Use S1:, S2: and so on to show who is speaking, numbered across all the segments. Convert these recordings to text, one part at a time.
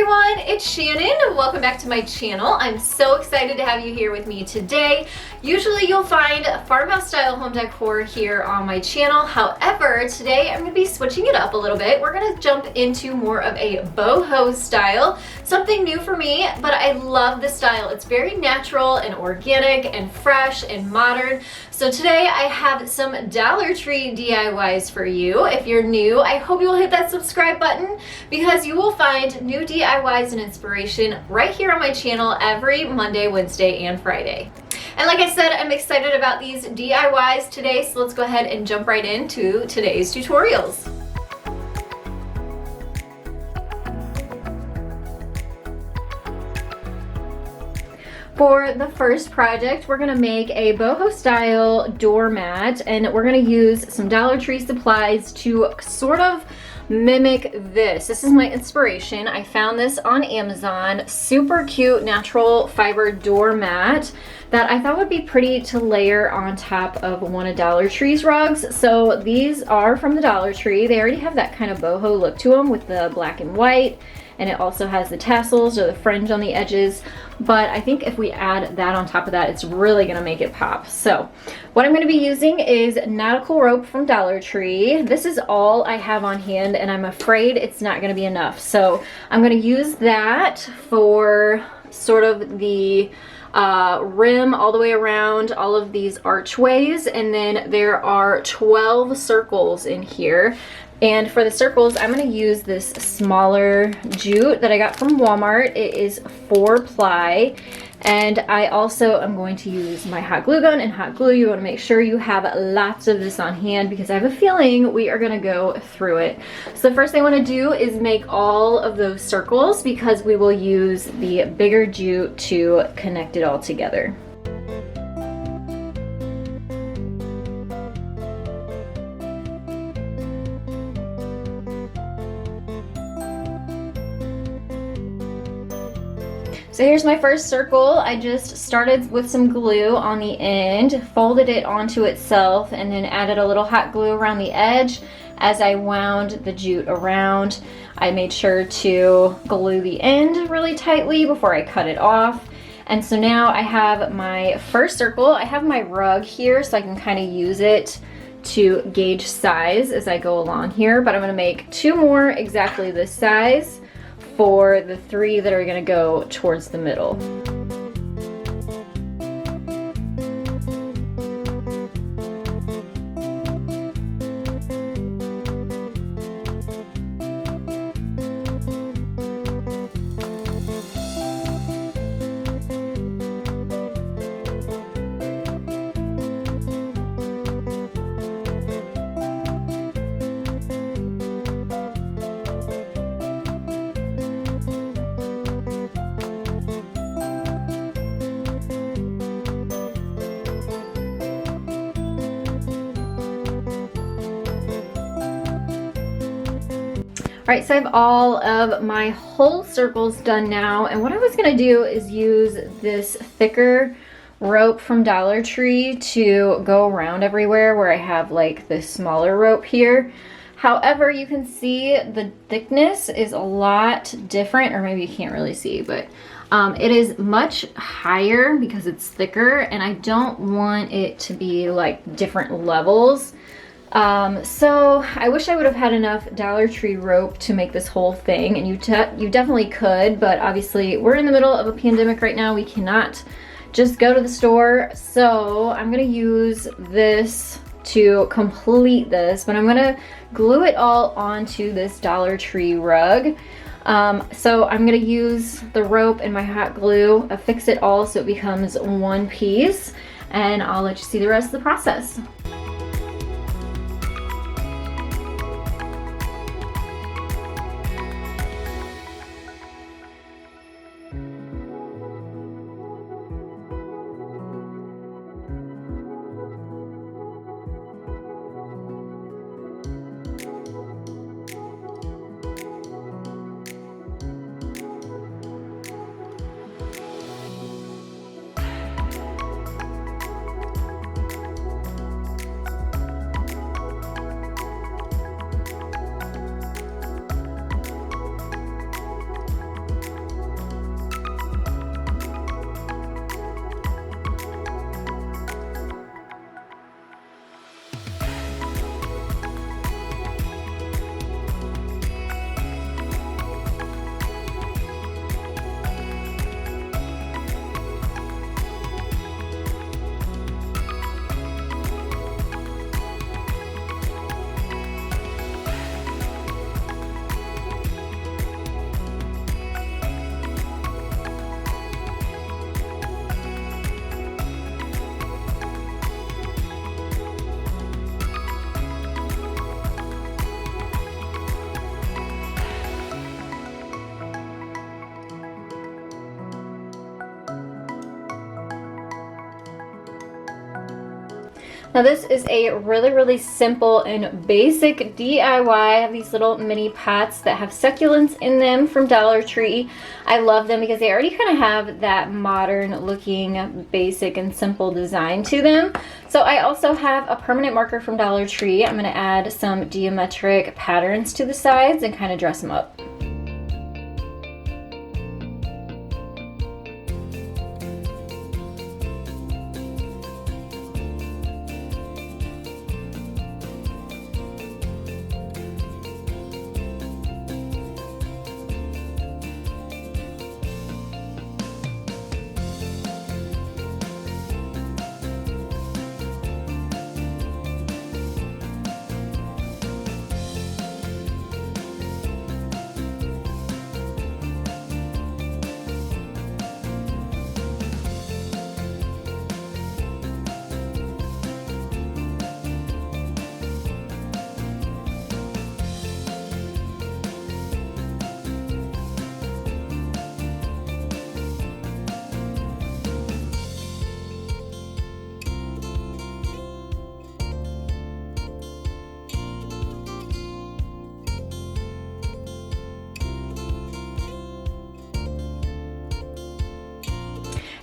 S1: everyone, it's Shannon. Welcome back to my channel. I'm so excited to have you here with me today. Usually you'll find farmhouse style home decor here on my channel. However, today I'm going to be switching it up a little bit. We're going to jump into more of a boho style, something new for me, but I love the style. It's very natural and organic and fresh and modern. So today I have some Dollar Tree DIYs for you. If you're new, I hope you will hit that subscribe button because you will find new DIYs and inspiration right here on my channel every Monday, Wednesday, and Friday. And like I said, I'm excited about these DIYs today, so let's go ahead and jump right into today's tutorials. For the first project, we're gonna make a boho style doormat, and we're gonna use some Dollar Tree supplies to sort of mimic this. This is my inspiration. I found this on Amazon. Super cute natural fiber doormat that I thought would be pretty to layer on top of one of Dollar Tree's rugs. So these are from the Dollar Tree. They already have that kind of boho look to them with the black and white, and it also has the tassels or the fringe on the edges. But I think if we add that on top of that, it's really gonna make it pop. So what I'm gonna be using is nautical rope from Dollar Tree. This is all I have on hand, and I'm afraid it's not gonna be enough. So I'm gonna use that for sort of the rim all the way around all of these archways, and then there are 12 circles in here. And for the circles, I'm going to use this smaller jute that I got from Walmart. It is 4-ply. And I also am going to use my hot glue gun and hot glue. You want to make sure you have lots of this on hand because I have a feeling we are going to go through it. So the first thing I want to do is make all of those circles because we will use the bigger jute to connect it all together. So here's my first circle. I just started with some glue on the end, folded it onto itself, and then added a little hot glue around the edge. As I wound the jute around, I made sure to glue the end really tightly before I cut it off. And so now I have my first circle. I have my rug here so I can kind of use it to gauge size as I go along here, but I'm gonna make 2 more exactly this size for the 3 that are going to go towards the middle. All right, so I have all of my whole circles done now, and what I was gonna do is use this thicker rope from Dollar Tree to go around everywhere where I have like this smaller rope here. However, you can see the thickness is a lot different, or maybe you can't really see, but it is much higher because it's thicker, and I don't want it to be like different levels. So I wish I would have had enough Dollar Tree rope to make this whole thing, and you definitely could, but obviously we're in the middle of a pandemic right now. We cannot just go to the store, so I'm gonna use this to complete this, but I'm gonna glue it all onto this Dollar Tree rug. So I'm gonna use the rope and my hot glue, affix it all so it becomes one piece, and I'll let you see the rest of the process. Now this is a really simple and basic DIY. I have these little mini pots that have succulents in them from Dollar Tree. I love them because they already kind of have that modern looking basic and simple design to them. So I also have a permanent marker from Dollar Tree. I'm going to add some geometric patterns to the sides and kind of dress them up.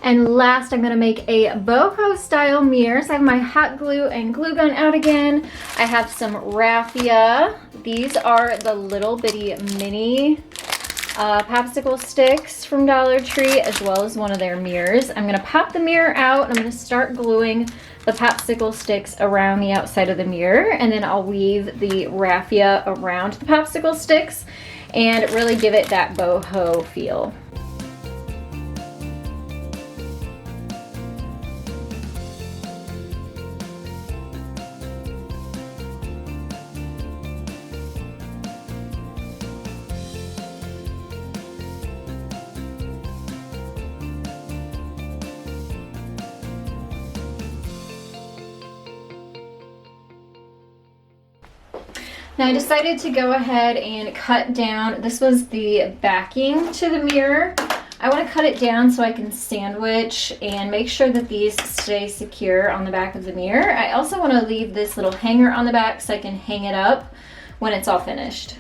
S1: And last, I'm gonna make a boho style mirror. So I have my hot glue and glue gun out again. I have some raffia. These are the little bitty mini popsicle sticks from Dollar Tree, as well as one of their mirrors. I'm gonna pop the mirror out and I'm gonna start gluing the popsicle sticks around the outside of the mirror, and then I'll weave the raffia around the popsicle sticks and really give it that boho feel. Now I decided to go ahead and cut down, this was the backing to the mirror. I want to cut it down so I can sandwich and make sure that these stay secure on the back of the mirror. I also want to leave this little hanger on the back so I can hang it up when it's all finished.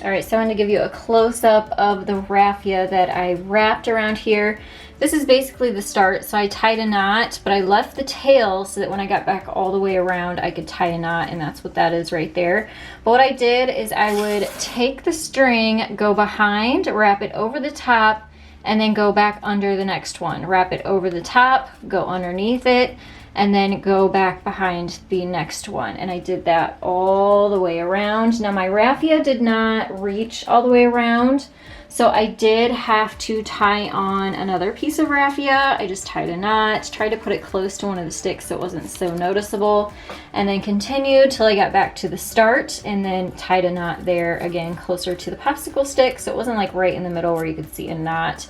S1: All right, so I'm gonna give you a close-up of the raffia that I wrapped around here. This is basically the start, so I tied a knot, but I left the tail so that when I got back all the way around, I could tie a knot, and that's what that is right there. But what I did is I would take the string, go behind, wrap it over the top, and then go back under the next one. Wrap it over the top, go underneath it, and then go back behind the next one. And I did that all the way around. Now my raffia did not reach all the way around, so I did have to tie on another piece of raffia. I just tied a knot, tried to put it close to one of the sticks so it wasn't so noticeable, and then continued till I got back to the start, and then tied a knot there again closer to the popsicle stick so it wasn't like right in the middle where you could see a knot.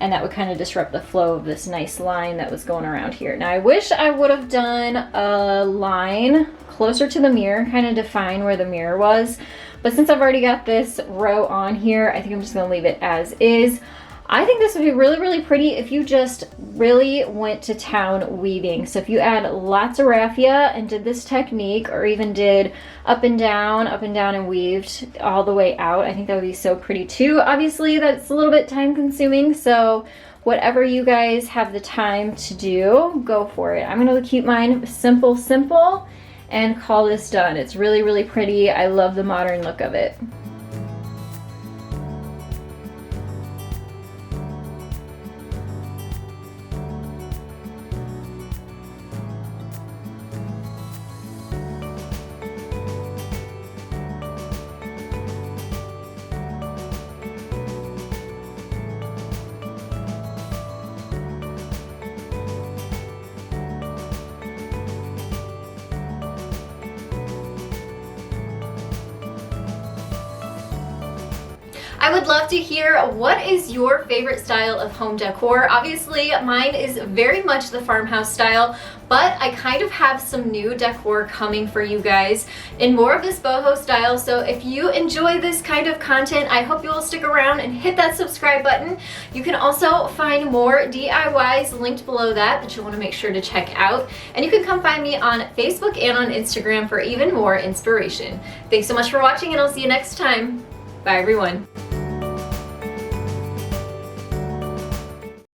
S1: And that would kind of disrupt the flow of this nice line that was going around here. Now I wish I would have done a line closer to the mirror, kind of define where the mirror was. But since I've already got this row on here, I think I'm just gonna leave it as is. I think this would be really pretty if you just really went to town weaving. So if you add lots of raffia and did this technique, or even did up and down, and weaved all the way out, I think that would be so pretty too. Obviously that's a little bit time consuming, so whatever you guys have the time to do, go for it. I'm gonna keep mine simple and call this done. It's really pretty. I love the modern look of it. I would love to hear, what is your favorite style of home decor? Obviously, mine is very much the farmhouse style, but I kind of have some new decor coming for you guys in more of this boho style. So if you enjoy this kind of content, I hope you will stick around and hit that subscribe button. You can also find more DIYs linked below that you'll want to make sure to check out. And you can come find me on Facebook and on Instagram for even more inspiration. Thanks so much for watching, and I'll see you next time. Bye everyone.